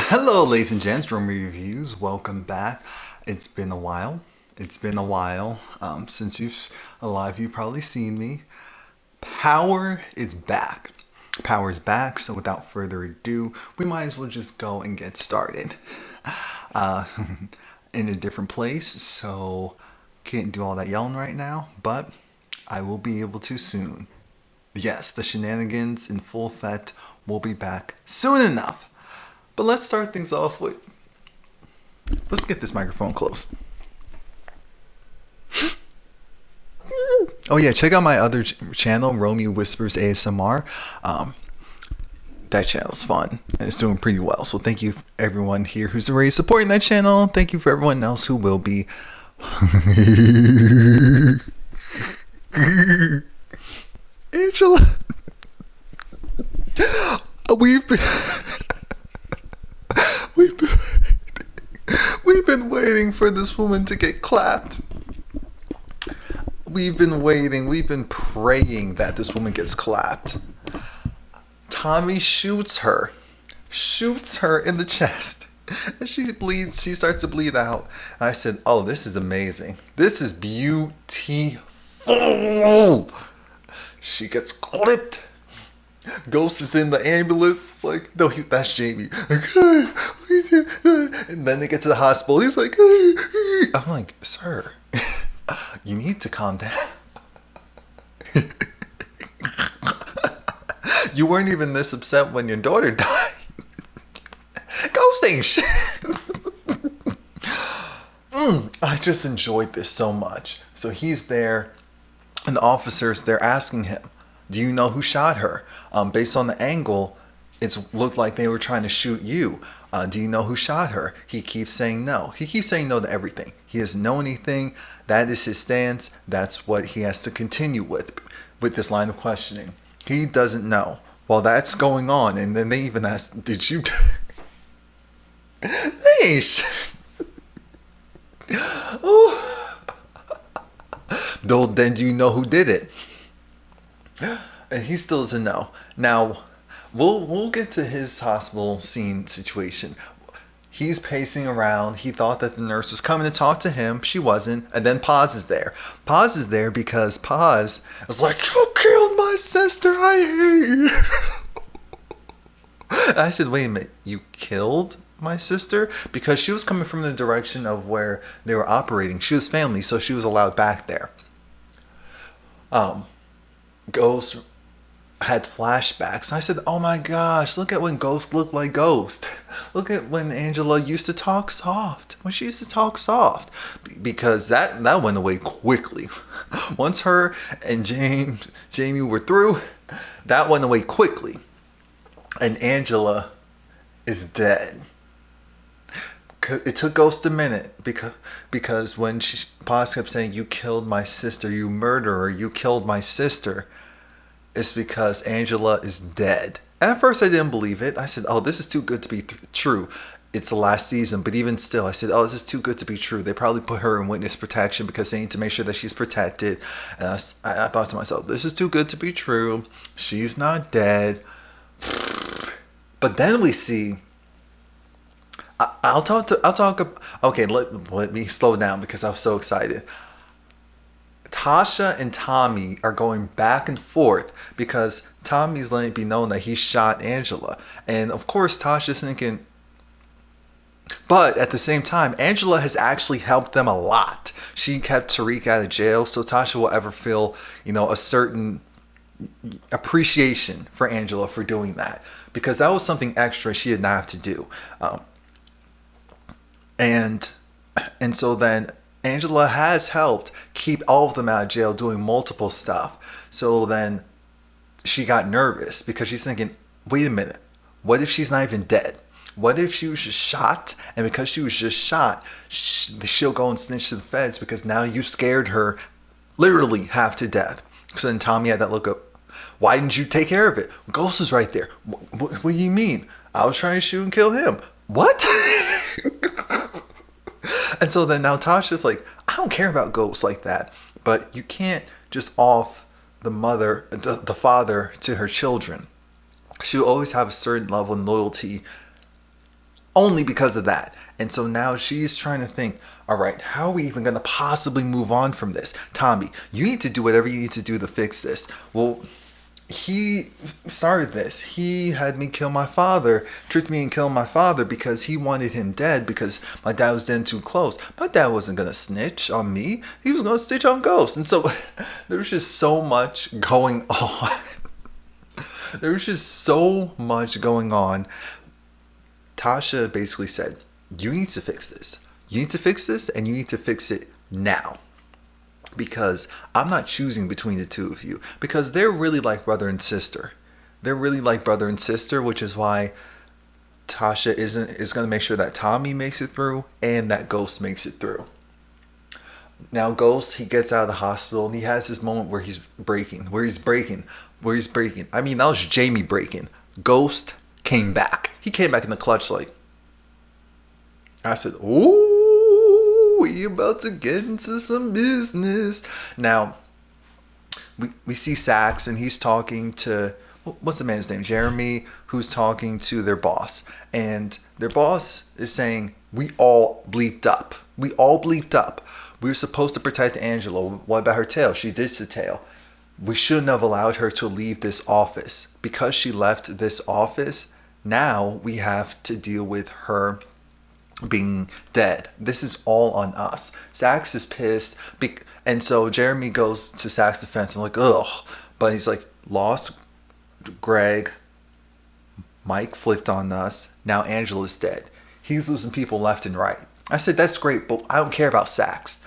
Hello, ladies and gents, Romie Reviews. Welcome back. It's been a while. Since a lot of you probably seen me. Power is back. Power is back. So without further ado, we might as well just go and get started. Uh, in a different place, so can't do all that yelling right now, but I will be able to soon. Yes, the shenanigans in full effect will be back soon enough. But let's start things off with. Let's get this microphone close. Oh yeah, check out my other channel, Romie Whispers ASMR. That channel's fun and it's doing pretty well. So thank you everyone here who's already supporting that channel. Thank you for everyone else who will be. Angela, we've been. We've been waiting for this woman to get clapped. We've been waiting. We've been praying that this woman gets clapped. Tommy shoots her in the chest. And she bleeds. She starts to bleed out. And I said, "Oh, this is amazing. This is beautiful." She gets clipped. Ghost is in the ambulance, like, no, that's Jamie. And then they get to the hospital. He's like, I'm like, sir, you need to calm down. You weren't even this upset when your daughter died. Ghost ain't shit. I just enjoyed this so much. So he's there, and the officers, they're asking him, do you know who shot her? Based on the angle, it looked like they were trying to shoot you. Do you know who shot her? He keeps saying no. He keeps saying no to everything. He doesn't know anything. That is his stance. That's what he has to continue with this line of questioning. He doesn't know. While that's going on, and then they even ask, did you... They ain't shit. Oh. Then do you know who did it? And he still doesn't know. Now, we'll get to his hospital scene situation. He's pacing around. He thought that the nurse was coming to talk to him. She wasn't. And then Paz is there. Paz is there because Paz is like, you killed my sister. I hate you. And I said, wait a minute. You killed my sister? Because she was coming from the direction of where they were operating. She was family, so she was allowed back there. Ghost had flashbacks. I said, oh my gosh, look at when Ghost looked like Ghost. Look at when Angela used to talk soft. When she used to talk soft. Because that went away quickly. Once her and Jamie were through, that went away quickly. And Angela is dead. It took Ghost a minute because when Paz kept saying, you killed my sister, you murderer, you killed my sister, it's because Angela is dead. At first I didn't believe it. I said, oh, this is too good to be true. It's the last season, but even still, I said, oh, this is too good to be true. They probably put her in witness protection because they need to make sure that she's protected. And I thought to myself, this is too good to be true. She's not dead. But then we see... Okay, let me slow down because I'm so excited. Tasha and Tommy are going back and forth because Tommy's letting it be known that he shot Angela. And of course, Tasha's thinking, but at the same time, Angela has actually helped them a lot. She kept Tariq out of jail, so Tasha will ever feel, a certain appreciation for Angela for doing that. Because that was something extra she did not have to do. And so then Angela has helped keep all of them out of jail doing multiple stuff. So then she got nervous because she's thinking, wait a minute, what if she's not even dead? What if she was just shot? And because she was just shot, she'll go and snitch to the feds because now you scared her literally half to death. So then Tommy had that look up. Why didn't you take care of it? Ghost was right there. What do you mean? I was trying to shoot and kill him. What? And so then now Tasha's like, I don't care about ghosts like that. But you can't just off the father to her children. She'll always have a certain level of loyalty only because of that. And so now she's trying to think, all right, how are we even going to possibly move on from this? Tommy, you need to do whatever you need to do to fix this. Well, he started this. He had me kill my father, tricked me and killed my father because he wanted him dead because my dad was then too close. My dad wasn't going to snitch on me. He was going to snitch on Ghost. And so there was just so much going on. There was just so much going on. Tasha basically said, you need to fix this. You need to fix this and you need to fix it now. Because I'm not choosing between the two of you. Because they're really like brother and sister. They're really like brother and sister, which is why Tasha is going to make sure that Tommy makes it through and that Ghost makes it through. Now Ghost, he gets out of the hospital and he has this moment where he's breaking. I mean, that was Jamie breaking. Ghost came back. He came back in the clutch like, I said, ooh, we about to get into some business. Now, we see Sax and he's talking to, what's the man's name? Jeremy, who's talking to their boss. And their boss is saying, we all bleeped up. We were supposed to protect Angela. What about her tail? She ditched the tail. We shouldn't have allowed her to leave this office. Because she left this office, now we have to deal with her being dead. This is all on us. Sax is pissed. And so Jeremy goes to Sax's defense. I'm like, ugh. But he's like, lost Greg. Mike flipped on us. Now Angela's dead. He's losing people left and right. I said, that's great, but I don't care about Sax.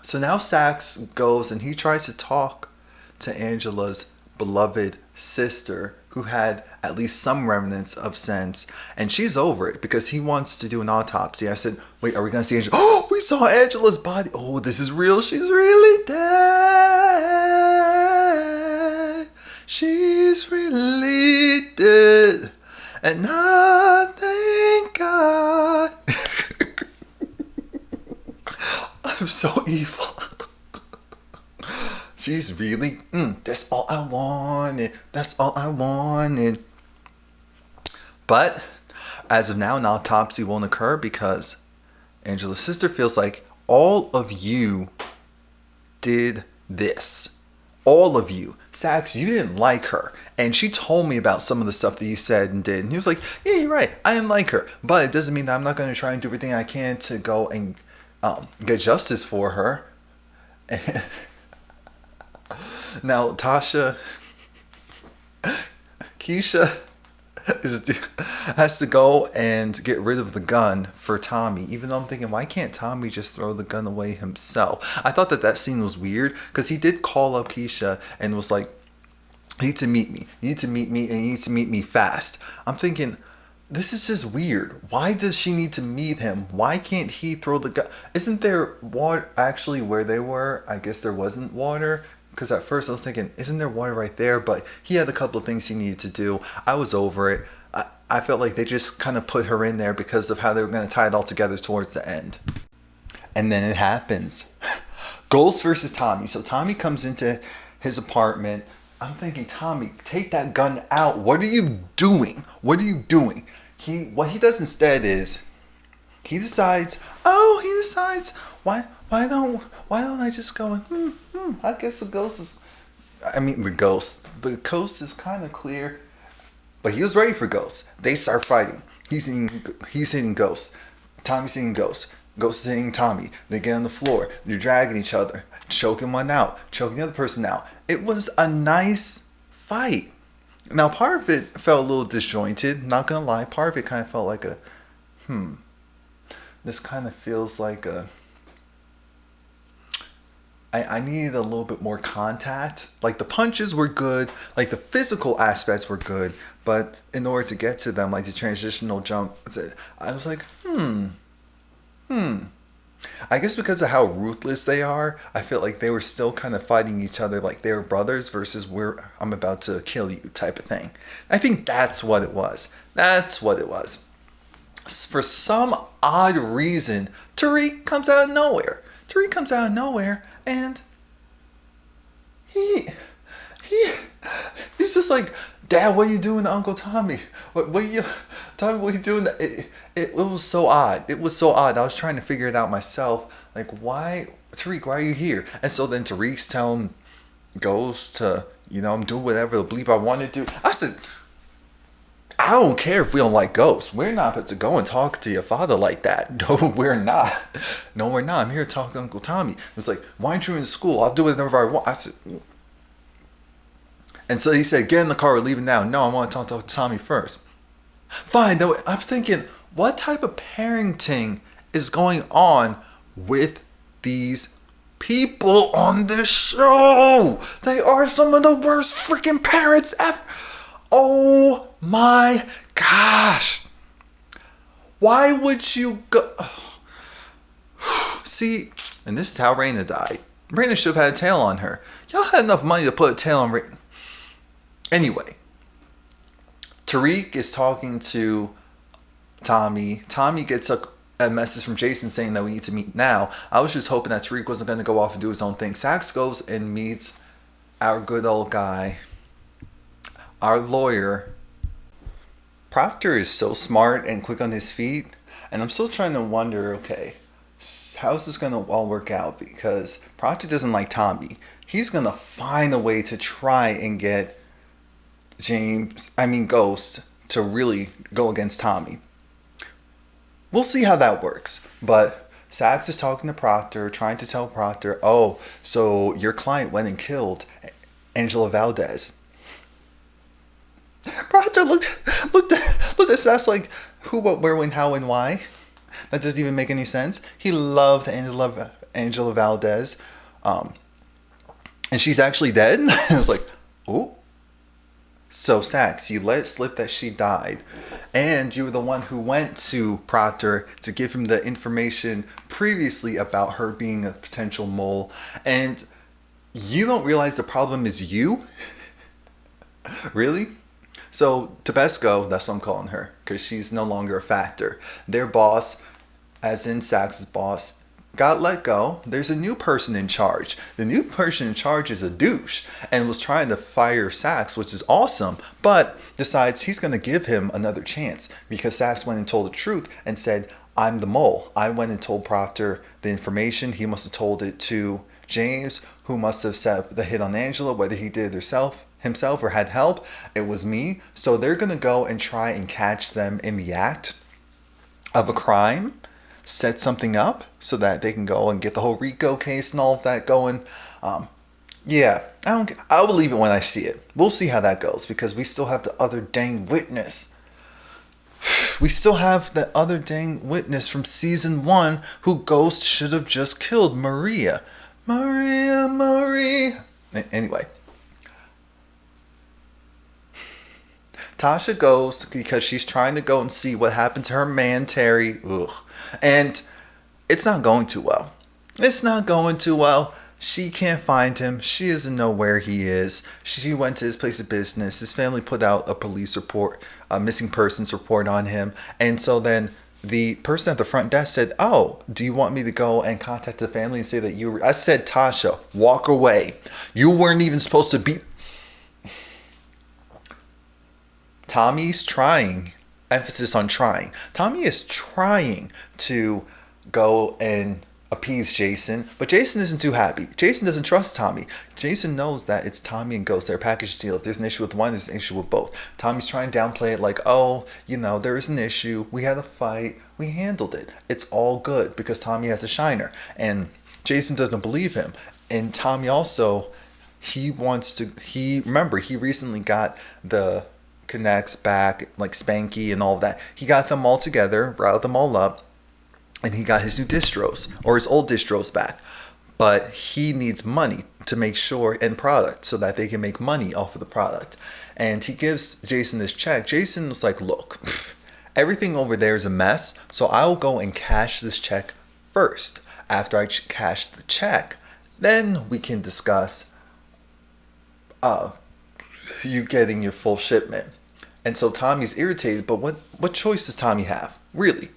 So now Sax goes and he tries to talk to Angela's beloved sister who had at least some remnants of sense, and she's over it because he wants to do an autopsy. I said, wait, are we gonna see Angela? Oh, we saw Angela's body. Oh, this is real. She's really dead. She's really dead. And I thank God. I'm so evil. She's really, that's all I wanted. That's all I wanted. But as of now, an autopsy won't occur because Angela's sister feels like all of you did this. All of you. Sax, you didn't like her. And she told me about some of the stuff that you said and did. And he was like, yeah, you're right. I didn't like her. But it doesn't mean that I'm not going to try and do everything I can to go and get justice for her. Now, Keisha has to go and get rid of the gun for Tommy. Even though I'm thinking, why can't Tommy just throw the gun away himself? I thought that scene was weird because he did call up Keisha and was like, you need to meet me. You need to meet me and you need to meet me fast. I'm thinking, this is just weird. Why does she need to meet him? Why can't he throw the gun? Isn't there water actually where they were? I guess there wasn't water. Because at first I was thinking, isn't there water right there? But he had a couple of things he needed to do. I was over it. I felt like they just kind of put her in there because of how they were going to tie it all together towards the end. And then it happens. Ghost versus Tommy. So Tommy comes into his apartment. I'm thinking, Tommy, take that gun out. What are you doing? What are you doing? What he does instead is he decides, why don't I just go and I guess the ghost is, the coast is kind of clear, but he was ready for Ghost. They start fighting. He's hitting Ghost. Tommy's hitting Ghost. Ghost is hitting Tommy. They get on the floor. They're dragging each other, choking one out, choking the other person out. It was a nice fight. Now, part of it felt a little disjointed, not gonna lie. Part of it kind of felt like this kind of feels like I needed a little bit more contact. Like the punches were good, like the physical aspects were good, but in order to get to them, like the transitional jump, I was like, I guess because of how ruthless they are, I felt like they were still kind of fighting each other like they were brothers versus I'm about to kill you type of thing. I think that's what it was. For some odd reason, Tariq comes out of nowhere. And he was just like, Dad, what are you doing to Uncle Tommy? What are you, Tommy, what are you doing? It was so odd. It was so odd. I was trying to figure it out myself. Like, why, Tariq, why are you here? And so then Tariq's telling Ghost to, I'm doing whatever the bleep I want to do. I said, I don't care if we don't like ghosts. We're not about to go and talk to your father like that. No, we're not. No, we're not. I'm here to talk to Uncle Tommy. It's like, why aren't you in school? I'll do whatever I want. I said, and so he said, get in the car, we're leaving now. No, I want to talk to Uncle Tommy first. Fine. No, I'm thinking, what type of parenting is going on with these people on this show? They are some of the worst freaking parents ever. Oh my gosh. Why would you go? See, and this is how Raina died. Raina should have had a tail on her. Y'all had enough money to put a tail on Raina. Anyway, Tariq is talking to Tommy. Tommy gets a message from Jason saying that we need to meet now. I was just hoping that Tariq wasn't going to go off and do his own thing. Sax goes and meets our good old guy, our lawyer. Proctor is so smart and quick on his feet, and I'm still trying to wonder, okay, how's this going to all work out? Because Proctor doesn't like Tommy. He's going to find a way to try and get Ghost to really go against Tommy. We'll see how that works. But Sax is talking to Proctor, trying to tell Proctor, oh, so your client went and killed Angela Valdez. Proctor looked at Sax like, who, what, where, when, how, and why? That doesn't even make any sense. He loved Angela Valdez. And she's actually dead? I was like, oh. So Sax, you let it slip that she died. And you were the one who went to Proctor to give him the information previously about her being a potential mole. And you don't realize the problem is you? Really? So Tabasco, that's what I'm calling her, because she's no longer a factor. Their boss, as in Sax's boss, got let go. There's a new person in charge. The new person in charge is a douche and was trying to fire Sax, which is awesome, but decides he's going to give him another chance because Sax went and told the truth and said, I'm the mole. I went and told Proctor the information. He must have told it to James, who must have set the hit on Angela, whether he did it himself or had help. It was me. So they're going to go and try and catch them in the act of a crime, set something up so that they can go and get the whole RICO case and all of that going. Yeah, I will believe it when I see it. We'll see how that goes because we still have the other dang witness. We still have the other dang witness from season 1 who Ghost should have just killed, Maria. Maria. Anyway. Tasha goes because she's trying to go and see what happened to her man, Terry. Ugh. And it's not going too well. It's not going too well. She can't find him. She doesn't know where he is. She went to his place of business. His family put out a police report, a missing persons report on him. And so then the person at the front desk said, oh, do you want me to go and contact the family and say that you were... I said, Tasha, walk away. You weren't even supposed to be... Tommy's trying, emphasis on trying. Tommy is trying to go and appease Jason, but Jason isn't too happy. Jason doesn't trust Tommy. Jason knows that it's Tommy and Ghost. They're a package deal. If there's an issue with one, there's an issue with both. Tommy's trying to downplay it like, oh, there is an issue. We had a fight. We handled it. It's all good because Tommy has a shiner. And Jason doesn't believe him. And Tommy also, he recently got the Connects back, like Spanky and all of that. He got them all together, riled them all up, and he got his new distros, or his old distros back. But he needs money to make sure, and product, so that they can make money off of the product. And he gives Jason this check. Jason was like, look, everything over there is a mess, so I'll go and cash this check first. After I cash the check, then we can discuss you getting your full shipment. And so Tommy's irritated, but what choice does Tommy have? Really?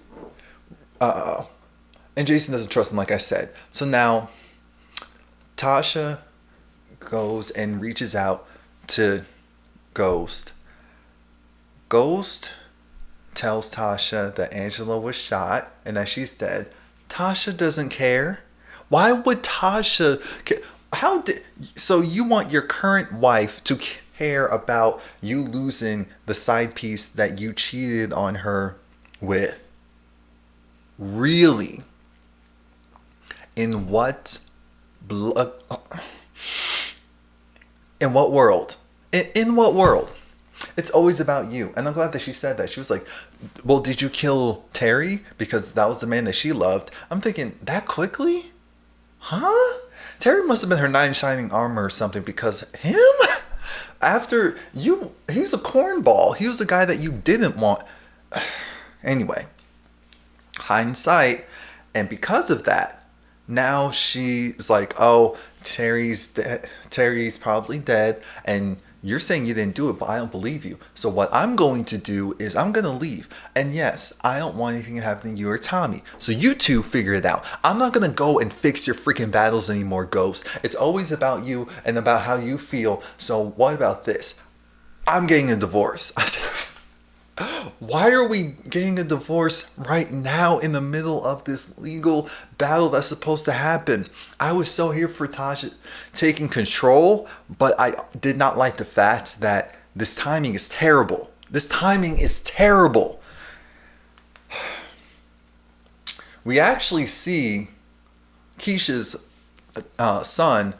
And Jason doesn't trust him, like I said. So now Tasha goes and reaches out to Ghost. Ghost tells Tasha that Angela was shot and that she's dead. Tasha doesn't care. Why would Tasha care? So you want your current wife to care about you losing the side piece that you cheated on her with? Really? In what blood? In what world? In what world? It's always about you. And I'm glad that she said that. She was like, well, did you kill Terry? Because that was the man that she loved. I'm thinking, that quickly? Huh? Terry must have been her knight in shining armor or something, because him? After you, he's a cornball. He was the guy that you didn't want. Anyway, hindsight. And because of that, now she's like, oh, Terry's dead. Terry's probably dead. And you're saying you didn't do it, but I don't believe you. So what I'm going to do is I'm going to leave. And yes, I don't want anything to happen to you or Tommy. So you two figure it out. I'm not going to go and fix your freaking battles anymore, Ghost. It's always about you and about how you feel. So what about this? I'm getting a divorce. I said, why are we getting a divorce right now in the middle of this legal battle that's supposed to happen? I was so here for Tasha taking control, but I did not like the fact that this timing is terrible. This timing is terrible. We actually see Keisha's son,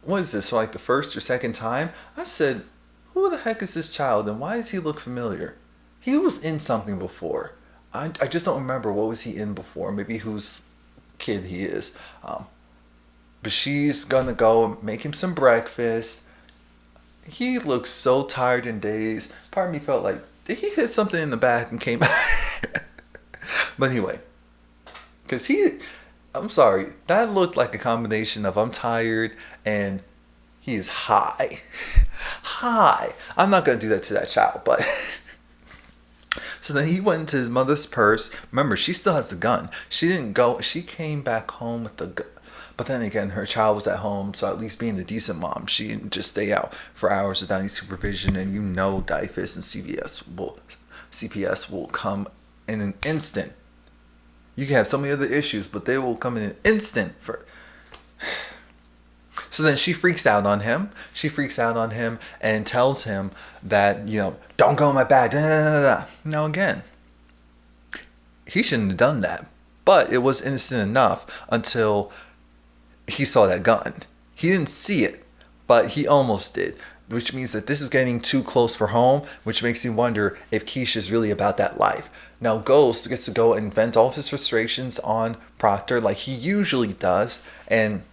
what is this, for like the first or second time? I said, who the heck is this child and why does he look familiar? He was in something before. I just don't remember what was he in before. Maybe whose kid he is. But she's gonna go make him some breakfast. He looks so tired and dazed. Part of me felt like, did he hit something in the back and came back? But anyway, because I'm sorry, that looked like a combination of I'm tired and he is high. High. I'm not gonna do that to that child, but... So then he went into his mother's purse. Remember, she still has the gun. She didn't go. She came back home with the gun. But then again, her child was at home. So at least being the decent mom, she didn't just stay out for hours without any supervision. And you know DIFUS and CPS will come in an instant. You can have so many other issues, but they will come in an instant. So then she freaks out on him. She freaks out on him and tells him that, don't go in my bag. Now again, he shouldn't have done that. But it was innocent enough until he saw that gun. He didn't see it, but he almost did. Which means that this is getting too close for home, which makes me wonder if Keisha's really about that life. Now Ghost gets to go and vent all of his frustrations on Proctor like he usually does. And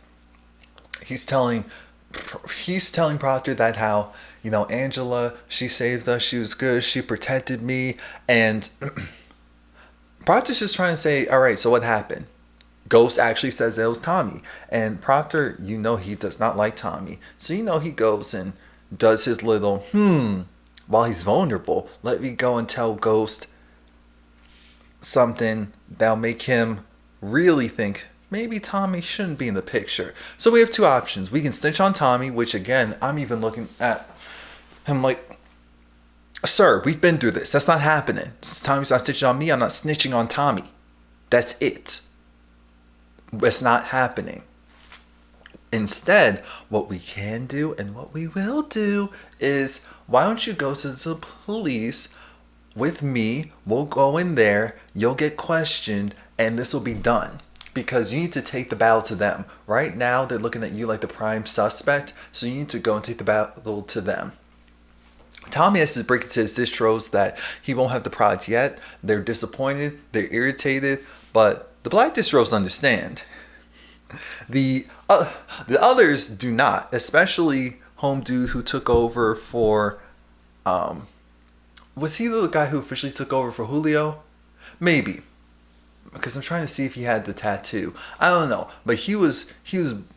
he's telling Proctor that how, Angela, she saved us, she was good, she protected me, and Proctor's just trying to say, all right, so what happened? Ghost actually says that it was Tommy, and Proctor, he does not like Tommy, so he goes and does his little, while he's vulnerable, let me go and tell Ghost something that'll make him really think, maybe Tommy shouldn't be in the picture. So we have two options. We can snitch on Tommy, which again, I'm even looking at him like, sir, we've been through this. That's not happening. Since Tommy's not snitching on me, I'm not snitching on Tommy. That's it. It's not happening. Instead, what we can do and what we will do is, why don't you go to the police with me? We'll go in there. You'll get questioned and this will be done. Because you need to take the battle to them. Right now, they're looking at you like the prime suspect, so you need to go and take the battle to them. Tommy has to break it to his distros that he won't have the product yet. They're disappointed, they're irritated, but the black distros understand. The others do not, especially Home Dude who took over for... was he the guy who officially took over for Julio? Maybe. Because I'm trying to see if he had the tattoo. I don't know. But he was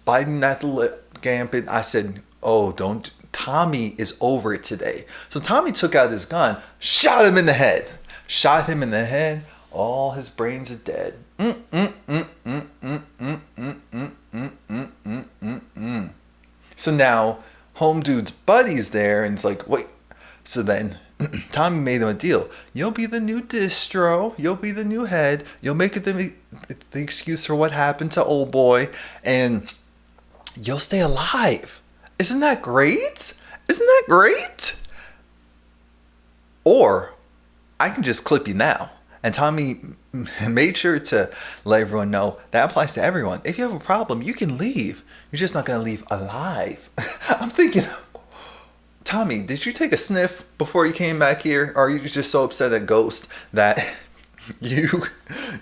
biting at the lip gambit. I said, oh, don't. Tommy is over it today. So Tommy took out his gun, shot him in the head. Shot him in the head. All his brains are dead. So now, Home Dude's buddy's there and it's like, wait. So then Tommy made him a deal. You'll be the new distro. You'll be the new head. You'll make it the excuse for what happened to old boy. And you'll stay alive. Isn't that great? Isn't that great? Or I can just clip you now. And Tommy made sure to let everyone know that applies to everyone. If you have a problem, you can leave. You're just not going to leave alive. I'm thinking, Tommy, did you take a sniff before you came back here? Or are you just so upset at Ghost that you're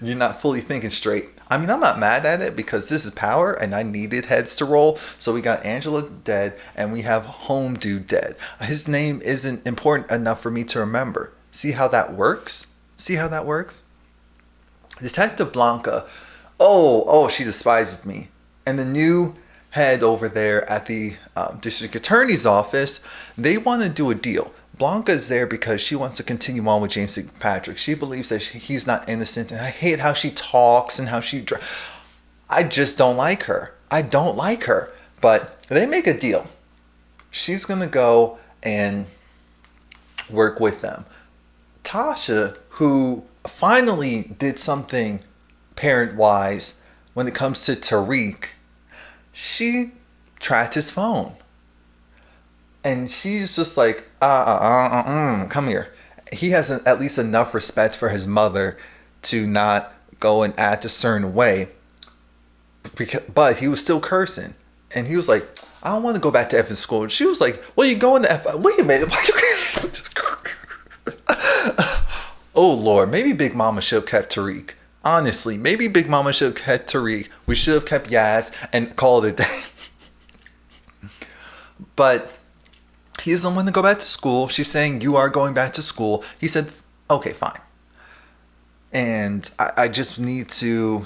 not fully thinking straight? I mean, I'm not mad at it because this is power and I needed heads to roll. So we got Angela dead and we have Home Dude dead. His name isn't important enough for me to remember. See how that works? See how that works? Detective Blanca, she despises me. And the new head over there at the district attorney's office, they want to do a deal. Blanca is there because she wants to continue on with James St. Patrick. She believes that he's not innocent. And I hate how she talks and how I just don't like her. I don't like her. But they make a deal. She's going to go and work with them. Tasha, who finally did something parent-wise when it comes to Tariq, she tracked his phone. And she's just like, come here. He has at least enough respect for his mother to not go and act a certain way. But he was still cursing. And he was like, I don't want to go back to effing school. She was like, well, you going to F? Wait a minute. Oh, Lord. Maybe Big Mama should have kept Tariq. Honestly, maybe Big Mama should have kept Tariq. We should have kept Yaz and called it day. But he doesn't want to go back to school. She's saying, you are going back to school. He said, okay, fine. And I just need to,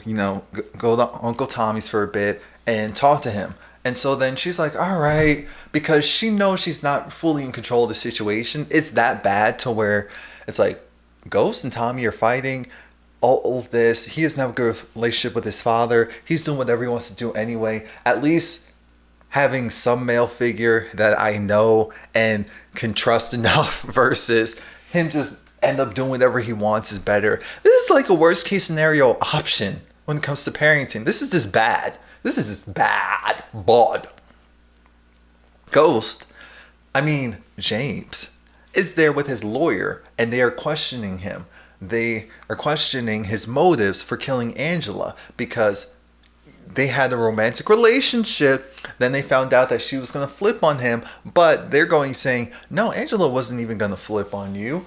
go to Uncle Tommy's for a bit and talk to him. And so then she's like, all right, because she knows she's not fully in control of the situation. It's that bad to where it's like Ghost and Tommy are fighting. All of this. He doesn't have a good relationship with his father. He's doing whatever he wants to do anyway. At least having some male figure that I know and can trust enough versus him just end up doing whatever he wants is better. This is like a worst case scenario option when it comes to parenting. This is just bad. This is just bad. Bad. James is there with his lawyer and they are questioning him. They are questioning his motives for killing Angela because they had a romantic relationship. Then they found out that she was going to flip on him, but they're saying, no, Angela wasn't even going to flip on you.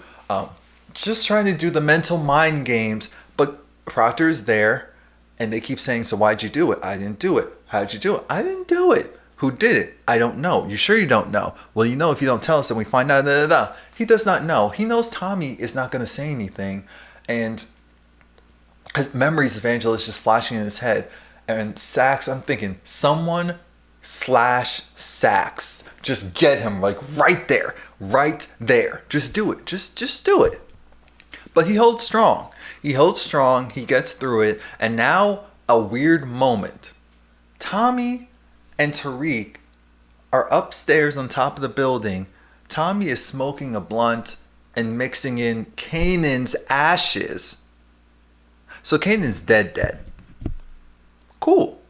Just trying to do the mental mind games. But Proctor is there and they keep saying, so why'd you do it? I didn't do it. How'd you do it? I didn't do it. Who did it? I don't know. You sure you don't know? Well, if you don't tell us, then we find out. He does not know. He knows Tommy is not going to say anything. And his memories of Angela is just flashing in his head. And Sax, I'm thinking, someone / Sax. Just get him right there. Right there. Just do it. Just do it. But he holds strong. He gets through it. And now a weird moment. Tommy and Tariq are upstairs on top of the building. Tommy is smoking a blunt and mixing in Kanan's ashes. So Kanan's dead. Cool.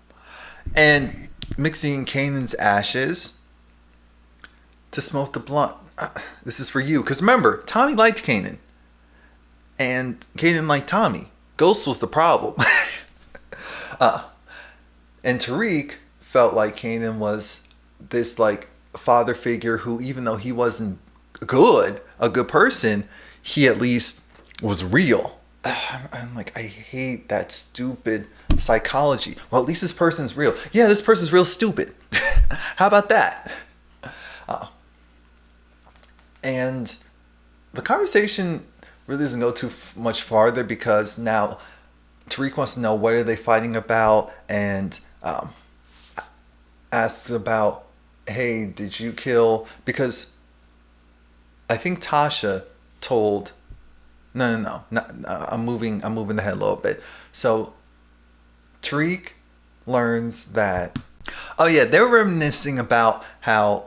And mixing in Kanan's ashes to smoke the blunt. This is for you. Because remember, Tommy liked Kanan. And Kanan liked Tommy. Ghost was the problem. And Tariq felt like Kanan was this father figure who, even though he wasn't a good person, he at least was real. I'm like, I hate that stupid psychology. Well, at least this person's real. Yeah, this person's real stupid. How about that? And the conversation really doesn't go too much farther because now Tariq wants to know what are they fighting about and asks about, hey, did you kill? Because I think Tasha told. No. I'm moving ahead a little bit. So Tariq learns that. Oh yeah, they're reminiscing about how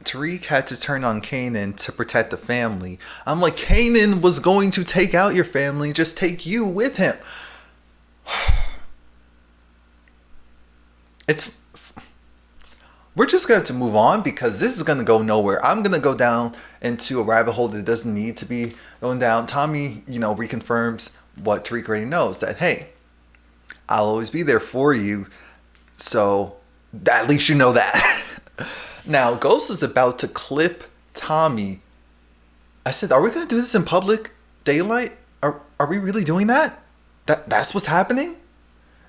Tariq had to turn on Kanan to protect the family. I'm like, Kanan was going to take out your family, just take you with him. It's we're just going to move on because this is going to go nowhere. I'm going to go down into a rabbit hole that doesn't need to be going down. Tommy, reconfirms what Tariq already knows, that, hey, I'll always be there for you. So at least you know that. Now, Ghost is about to clip Tommy. I said, are we going to do this in public daylight? Are we really doing that? That's what's happening?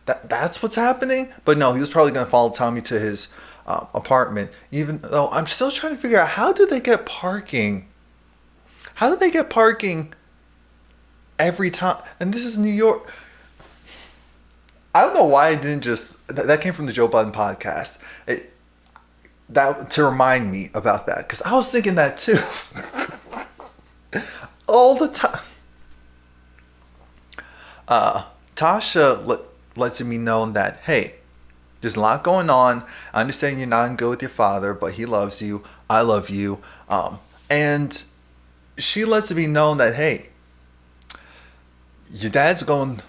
That's what's happening? But no, he was probably going to follow Tommy to his apartment, even though I'm still trying to figure out, how do they get parking? How do they get parking every time? And this is New York. I don't know why I didn't just... That came from the Joe Budden podcast. That to remind me about that, because I was thinking that too. All the time. Tasha lets it be known that, hey, there's a lot going on. I understand you're not good with your father, but he loves you. I love you. And she lets it be known that, hey, your dad's going,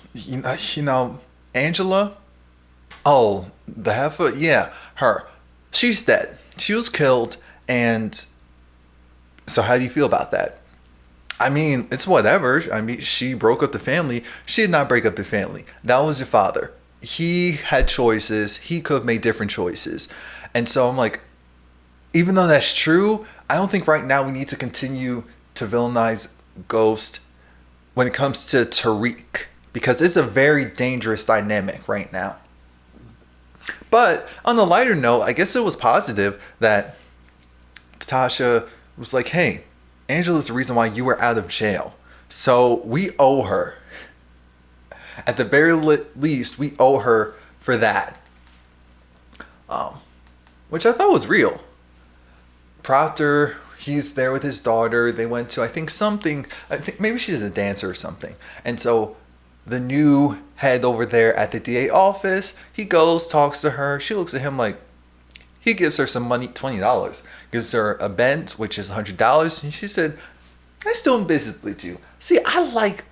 Angela, oh, the heifer, yeah, her. She's dead. She was killed. And so how do you feel about that? I mean, it's whatever. I mean, she broke up the family. She did not break up the family. That was your father. He had choices. He could have made different choices. And so I'm like, even though that's true, I don't think right now we need to continue to villainize Ghost when it comes to Tariq, because it's a very dangerous dynamic right now. But on the lighter note, I guess it was positive that Tasha was like, hey, Angela's the reason why you were out of jail. So we owe her. At the very least, we owe her for that. Which I thought was real. Proctor, he's there with his daughter. They went to, I think maybe she's a dancer or something. And so the new head over there at the DA office, he goes, talks to her. She looks at him like, he gives her some money, $20. Gives her a Benz, which is $100. And she said, I'm still in business with you. See, I like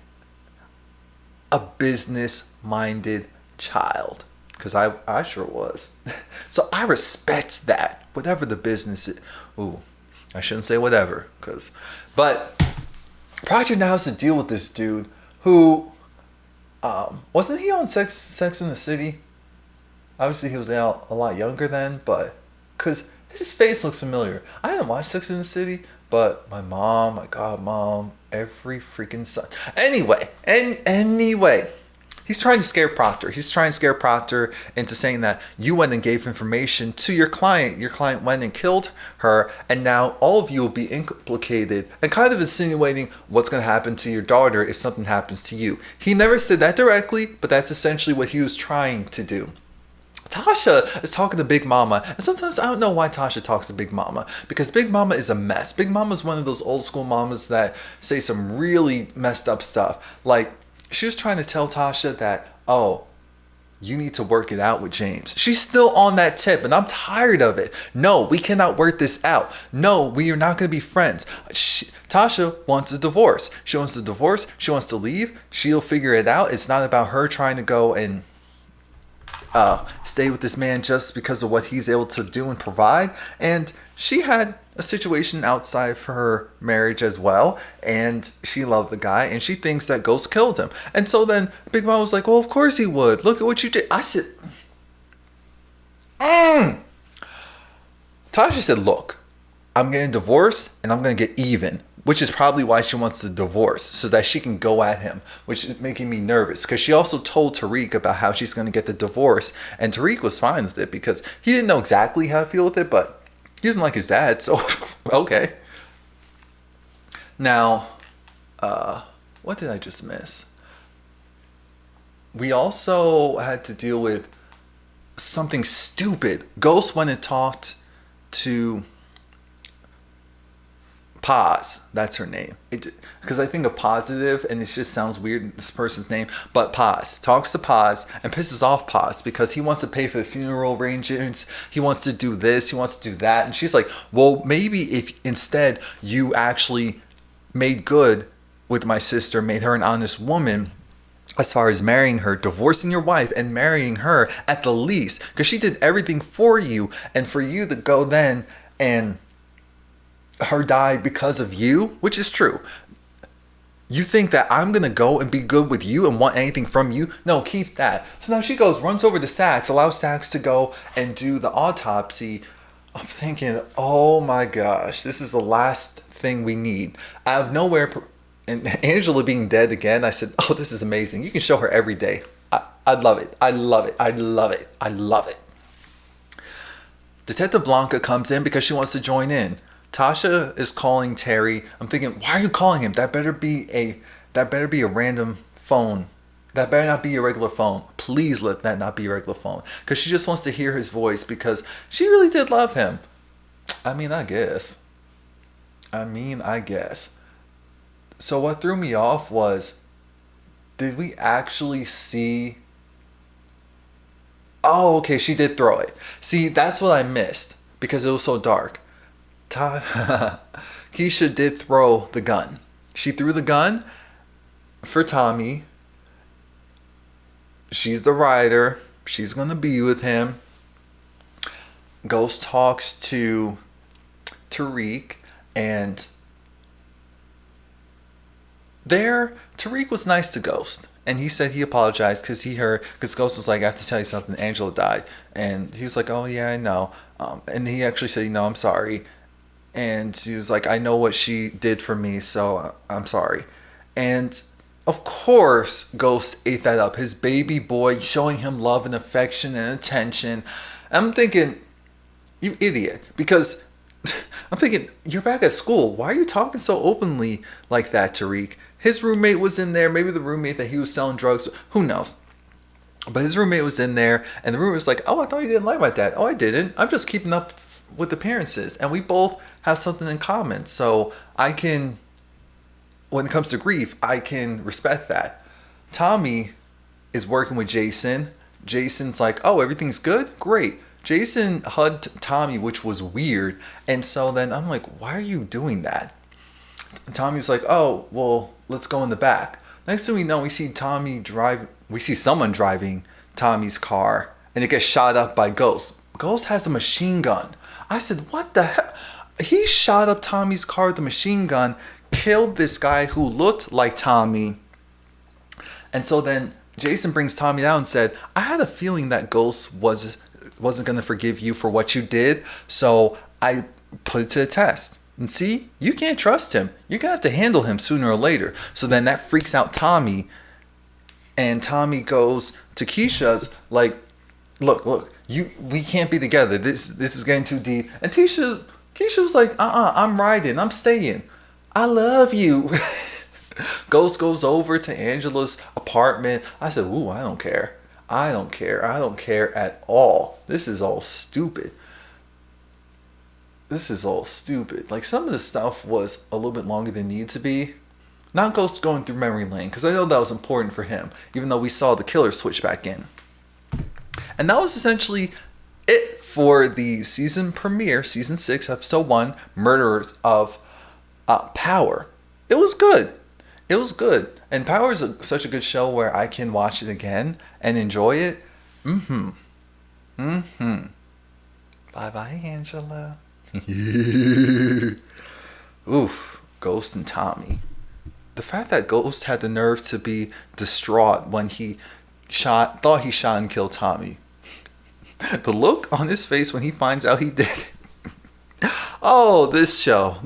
a business-minded child. Because I sure was. So I respect that. Whatever the business is. Ooh, I shouldn't say whatever. But Proctor now has to deal with this dude who... wasn't he on Sex in the City? Obviously, he was out a lot younger then, but because his face looks familiar. I didn't watch Sex in the City, but my mom, my godmom, every freaking son. Anyway, he's trying to scare Proctor. He's trying to scare Proctor into saying that you went and gave information to your client. Your client went and killed her, and now all of you will be implicated, and kind of insinuating what's going to happen to your daughter if something happens to you. He never said that directly, but that's essentially what he was trying to do. Tasha is talking to Big Mama, and sometimes I don't know why Tasha talks to Big Mama, because Big Mama is a mess. Big Mama is one of those old school mamas that say some really messed up stuff. Like, she was trying to tell Tasha that, oh, you need to work it out with James. She's still on that tip, and I'm tired of it. No, we cannot work this out. No, we are not going to be friends. Tasha wants a divorce. She wants a divorce. She wants to leave. She'll figure it out. It's not about her trying to go and stay with this man just because of what he's able to do and provide. And she had a situation outside of her marriage as well, and she loved the guy, and she thinks that Ghost killed him. And so then Big Mom was like, well, of course he would. Look at what you did. I said, Tasha said, look, I'm getting divorced and I'm going to get even, which is probably why she wants the divorce, so that she can go at him, which is making me nervous, because she also told Tariq about how she's going to get the divorce, and Tariq was fine with it because he didn't know exactly how to feel with it, but he doesn't like his dad, so okay. Now, what did I just miss? We also had to deal with something stupid. Ghost went and talked to Paz, that's her name. Because I think of positive and it just sounds weird, this person's name. But Paz talks to Paz and pisses off Paz because he wants to pay for the funeral arrangements. He wants to do this, he wants to do that. And she's like, well, maybe if instead you actually made good with my sister, made her an honest woman, as far as marrying her, divorcing your wife and marrying her at the least, because she did everything for you, and for you to go then and her die because of you, which is true. You think that I'm gonna go and be good with you and want anything from you? No, keep that. So now she goes, runs over to Sax, allows Sax to go and do the autopsy. I'm thinking, oh my gosh, this is the last thing we need. Out of nowhere, and Angela being dead again, I said, oh, this is amazing. You can show her every day. I love it. I love it. I love it. I love it. Detective Blanca comes in because she wants to join in. Tasha is calling Terry. I'm thinking, why are you calling him? That better be a random phone. That better not be a regular phone. Please let that not be a regular phone. Because she just wants to hear his voice because she really did love him. I mean, I guess. So what threw me off was, did we actually see... Oh, okay, she did throw it. See, that's what I missed because it was so dark. Keisha did throw the gun. She threw the gun for Tommy. She's the rider. She's going to be with him. Ghost talks to Tariq, and Tariq was nice to Ghost. And he said he apologized because Ghost was like, I have to tell you something, Angela died. And he was like, oh yeah, I know. And he actually said, I'm sorry. And he was like, I know what she did for me, so I'm sorry. And of course, Ghost ate that up. His baby boy showing him love and affection and attention. I'm thinking, you idiot. Because I'm thinking, you're back at school. Why are you talking so openly like that, Tariq? His roommate was in there. Maybe the roommate that he was selling drugs. Who knows? But his roommate was in there. And the roommate was like, oh, I thought you didn't like my dad. Oh, I didn't. I'm just keeping up with appearances. And we both have something in common. So I can, when it comes to grief, I can respect that. Tommy is working with Jason. Jason's like, oh, everything's good? Great. Jason hugged Tommy, which was weird. And so then I'm like, why are you doing that? Tommy's like, oh, well, let's go in the back. Next thing we know, we see someone driving Tommy's car, and it gets shot up by Ghost. Ghost has a machine gun. I said, what the hell? He shot up Tommy's car with a machine gun, killed this guy who looked like Tommy. And so then Jason brings Tommy down and said, I had a feeling that Ghost wasn't going to forgive you for what you did, so I put it to the test. And see, you can't trust him. You're going to have to handle him sooner or later. So then that freaks out Tommy. And Tommy goes to Keisha's like, look, we can't be together. This is getting too deep. And Keisha was like, I'm riding. I'm staying. I love you. Ghost goes over to Angela's apartment. I said, ooh, I don't care. I don't care at all. This is all stupid. Like, some of the stuff was a little bit longer than it needed to be. Not Ghost going through memory lane, because I know that was important for him, even though we saw the killer switch back in. And that was essentially it for the season premiere, season 6, episode 1, Murderers of Power. It was good. And Power is such a good show where I can watch it again and enjoy it. Bye-bye, Angela. Oof, Ghost and Tommy. The fact that Ghost had the nerve to be distraught when he thought he shot and killed Tommy. The look on his face when he finds out he did it. Oh, this show.